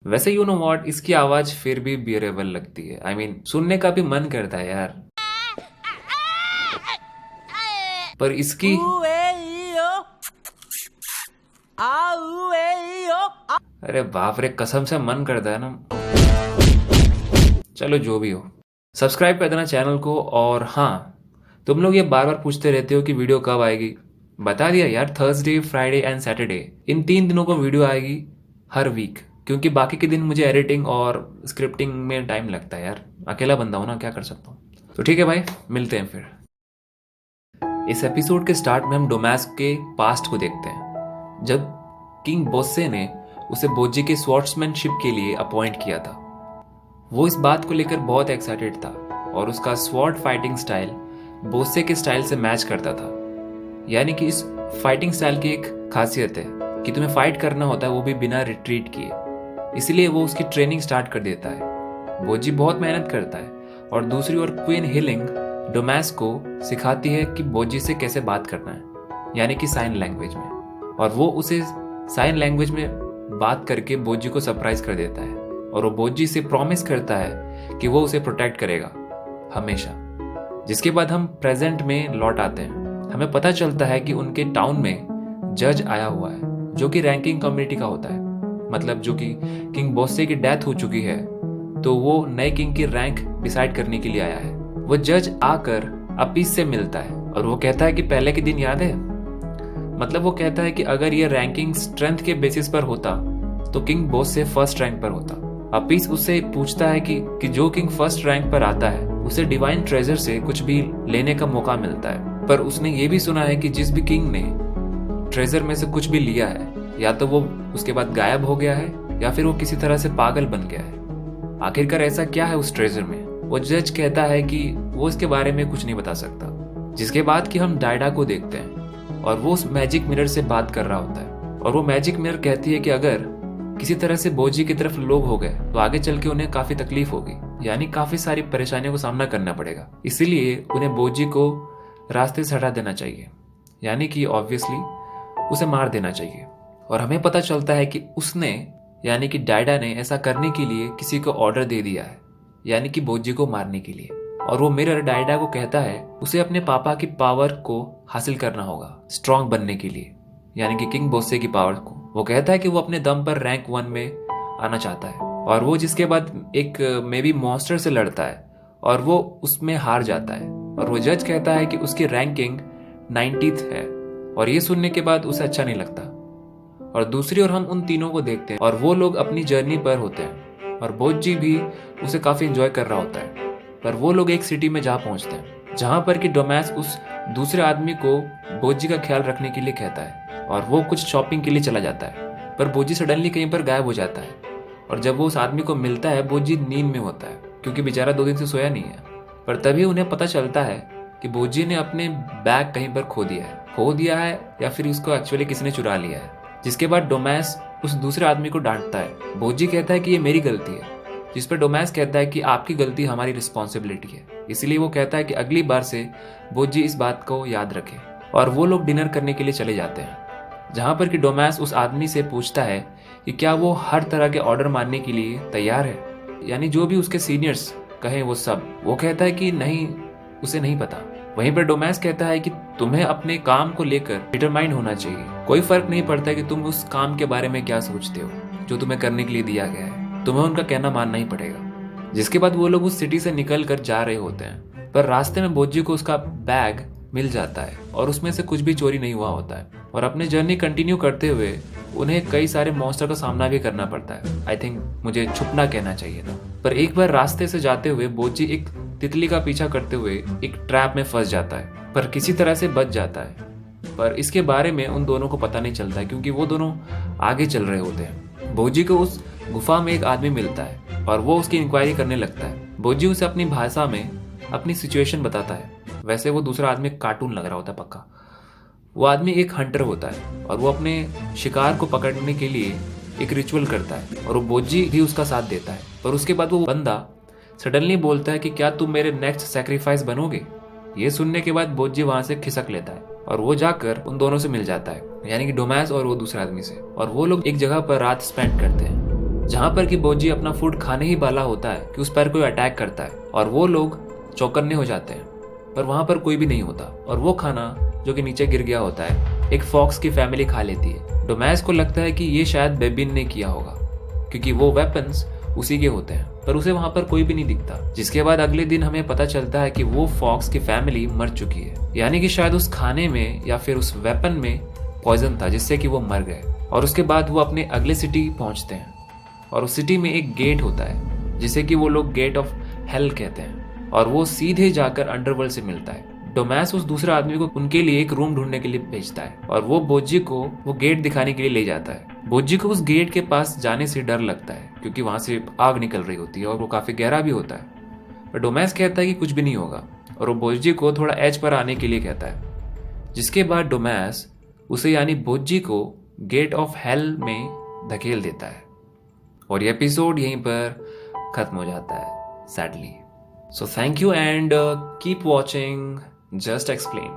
वैसे you know what, इसकी आवाज फिर भी बियरेबल लगती है। सुनने का भी मन करता है यार। पर इसकी अरे बाप रे, कसम से मन करता है ना। चलो जो भी हो, सब्सक्राइब कर देना चैनल को। और हाँ, तुम लोग ये बार बार पूछते रहते हो कि वीडियो कब आएगी। बता दिया यार, थर्सडे, फ्राइडे एंड सैटरडे, इन 3 दिनों को वीडियो आएगी हर वीक। क्योंकि बाकी के दिन मुझे एडिटिंग और स्क्रिप्टिंग में टाइम लगता है यार। अकेला बंदा हूं ना, क्या कर सकता हूँ। तो ठीक है भाई, मिलते हैं फिर। इस एपिसोड के स्टार्ट में हम डोमैस्क के पास्ट को देखते हैं, जब किंग बोस्से ने उसे बोजी के स्वॉर्ड्समैनशिप के लिए अपॉइंट किया था। वो इस बात को लेकर बहुत एक्साइटेड था और उसका स्वॉर्ड फाइटिंग स्टाइल बोस्से के स्टाइल से मैच करता था। यानी कि इस फाइटिंग स्टाइल की एक खासियत है कि तुम्हें फाइट करना होता है, वो भी बिना रिट्रीट किए। इसलिए वो उसकी ट्रेनिंग स्टार्ट कर देता है। बोजी बहुत मेहनत करता है और दूसरी ओर क्वीन हिलिंग डोमैस्क को सिखाती है कि बोजी से कैसे बात करना है, यानी कि साइन लैंग्वेज में। और वो उसे साइन लैंग्वेज में बात करके बोजी को सरप्राइज कर देता है और वो बोजी से प्रॉमिस करता है कि वो उसे प्रोटेक्ट करेगा हमेशा। जिसके बाद हम प्रेजेंट में लौट आते हैं। हमें पता चलता है कि उनके टाउन में जज आया हुआ है, जो कि रैंकिंग कम्युनिटी का होता है। मतलब जो कि किंग बोस्से की डेथ हो चुकी है, तो वो नए किंग की रैंक डिसाइड करने के लिए आया है। वो जज आकर अपीस से मिलता है और वो कहता है कि पहले के दिन याद है। मतलब वो कहता है कि अगर ये रैंकिंग स्ट्रेंथ के बेसिस पर होता तो किंग बोस्से फर्स्ट रैंक पर होता। अपीस उससे पूछता है कि जो किंग फर्स्ट रैंक पर आता है उसे डिवाइन ट्रेजर से कुछ भी लेने का मौका मिलता है। पर उसने ये भी सुना है कि जिस भी किंग ने ट्रेजर में से कुछ भी लिया है, या तो वो उसके बाद गायब हो गया है या फिर वो किसी तरह से पागल बन गया है। आखिरकार ऐसा क्या है उस ट्रेजर में? वो जज कहता है कि वो इसके बारे में कुछ नहीं बता सकता। जिसके बाद कि हम डायडा को देखते हैं और वो उस मैजिक मिरर से बात कर रहा होता है। और वो मैजिक मिरर कहती है कि अगर किसी तरह से बोजी की तरफ लोग हो गए तो आगे चल के उन्हें काफी तकलीफ होगी, यानी काफी सारी परेशानियों का सामना करना पड़ेगा। इसीलिए उन्हें बोजी को रास्ते से हटा देना चाहिए, यानी कि ऑब्वियसली उसे मार देना चाहिए। और हमें पता चलता है कि उसने, यानी कि डायडा ने ऐसा करने के लिए किसी को ऑर्डर दे दिया है, यानी कि बोजी को मारने के लिए। और वो मिरर डायडा को कहता है उसे अपने पापा की पावर को हासिल करना होगा स्ट्रांग बनने के लिए, यानी कि किंग बोस्से की पावर को। वो कहता है कि वो अपने दम पर रैंक 1 में आना चाहता है। और वो जिसके बाद एक मे बी मॉन्स्टर से लड़ता है और वो उसमें हार जाता है। और वो जज कहता है कि उसकी रैंकिंग 90th है और ये सुनने के बाद उसे अच्छा नहीं लगता। और दूसरी ओर हम उन तीनों को देखते हैं और वो लोग अपनी जर्नी पर होते हैं और बोजी भी उसे काफी एंजॉय कर रहा होता है। पर वो लोग एक सिटी में जा पहुंचते हैं जहां पर कि डोमैस्क उस दूसरे आदमी को बोजी का ख्याल रखने के लिए कहता है और वो कुछ शॉपिंग के लिए चला जाता है। पर बोजी सडनली कहीं पर गायब हो जाता है और जब वो उस आदमी को मिलता है, बोजी नींद में होता है क्योंकि बेचारा 2 दिन से सोया नहीं है। पर तभी उन्हें पता चलता है कि बोजी ने अपने बैग कहीं पर खो दिया है या फिर उसको एक्चुअली किसी ने चुरा लिया है। जिसके बाद डोमैस्क उस दूसरे आदमी को डांटता है। बोजी कहता है कि ये मेरी गलती है, जिस पर डोमैस्क कहता है कि आपकी गलती हमारी रिस्पॉन्सिबिलिटी है। इसीलिए वो कहता है कि अगली बार से बोजी इस बात को याद रखे। और वो लोग डिनर करने के लिए चले जाते हैं, जहां पर कि डोमैस्क उस आदमी से पूछता है कि क्या वो हर तरह के ऑर्डर मानने के लिए तैयार है, यानी जो भी उसके सीनियर्स कहें वो सब। वो कहता है कि नहीं, उसे नहीं पता। वहीं पर डोमैस्क कहता है कि तुम्हें अपने काम को लेकर डिटरमाइंड होना चाहिए। कोई फर्क नहीं पड़ता कि तुम उस काम के बारे में क्या सोचते हो जो तुम्हें करने के लिए दिया गया है, तुम्हें उनका कहना मानना ही पड़ेगा। जिसके बाद वो लोग उस सिटी से निकल कर जा रहे होते हैं, पर रास्ते में बोजी को उसका बैग मिल जाता है और उसमें से कुछ भी चोरी नहीं हुआ होता है। और अपने जर्नी कंटिन्यू करते हुए उन्हें कई सारे मॉन्स्टर का सामना भी करना पड़ता है। आई थिंक मुझे छुपना कहना चाहिए था। पर एक बार रास्ते से जाते हुए बोजी एक तितली का पीछा करते हुए एक ट्रैप में फंस जाता है, पर किसी तरह से बच जाता है। पर इसके बारे में उन दोनों को पता नहीं चलता क्योंकि वो दोनों आगे चल रहे होते हैं। बोजी को उस गुफा में एक आदमी मिलता है और वो उसकी इंक्वायरी करने लगता है। बोजी उसे अपनी भाषा में अपनी सिचुएशन बताता है। वैसे वो दूसरा आदमी कार्टून लग रहा होता है पक्का। वो आदमी एक हंटर होता है और वो अपने शिकार को पकड़ने के लिए एक रिचुअल करता है और वो बोजी भी उसका साथ देता है। पर उसके बाद वो बंदा सडनली बोलता है कि क्या तुम मेरे नेक्स्ट सैक्रिफाइस बनोगे? ये सुनने के बाद बोजी वहां से खिसक लेता है और वो जाकर उन दोनों से मिल जाता है, यानी कि डोमैस्क और वो दूसरे आदमी से। और वो लोग एक जगह पर रात स्पेंड करते हैं जहां पर कि बोजी अपना फूड खाने ही वाला होता है कि उस पर कोई अटैक करता है और वो लोग चौकन्ने हो जाते हैं, पर वहां पर कोई भी नहीं होता और वो खाना जो कि नीचे गिर गया होता है एक फॉक्स की फैमिली खा लेती है। डोमैस को लगता है कि ये शायद बेबिन ने किया होगा क्योंकि वो वेपन्स उसी के होते हैं, पर उसे वहां पर कोई भी नहीं दिखता। जिसके बाद अगले दिन हमें पता चलता है कि वो फॉक्स की फैमिली मर चुकी है, यानी कि शायद उस खाने में या फिर उस वेपन में पॉइजन था जिससे कि वो मर गए। और उसके बाद वो अपने अगले सिटी पहुंचते हैं और उस सिटी में एक गेट होता है जिसे कि वो लोग गेट ऑफ हेल कहते हैं और वो सीधे जाकर अंडरवर्ल्ड से मिलता है। डोमैस उस दूसरे आदमी को उनके लिए एक रूम ढूंढने के लिए भेजता है और वो बोजी को वो गेट दिखाने के लिए ले जाता है। बोजी को उस गेट के पास जाने से डर लगता है क्योंकि वहां से आग निकल रही होती है और वो काफी गहरा भी होता है, पर डोमैस कहता है कि कुछ भी नहीं होगा और वो बोजी को थोड़ा एज पर आने के लिए कहता है। जिसके बाद डोमैस उसे यानी बोजी को गेट ऑफ हेल में धकेल देता है और ये एपिसोड यहीं पर खत्म हो जाता है sadly. So thank you and keep watching just explain.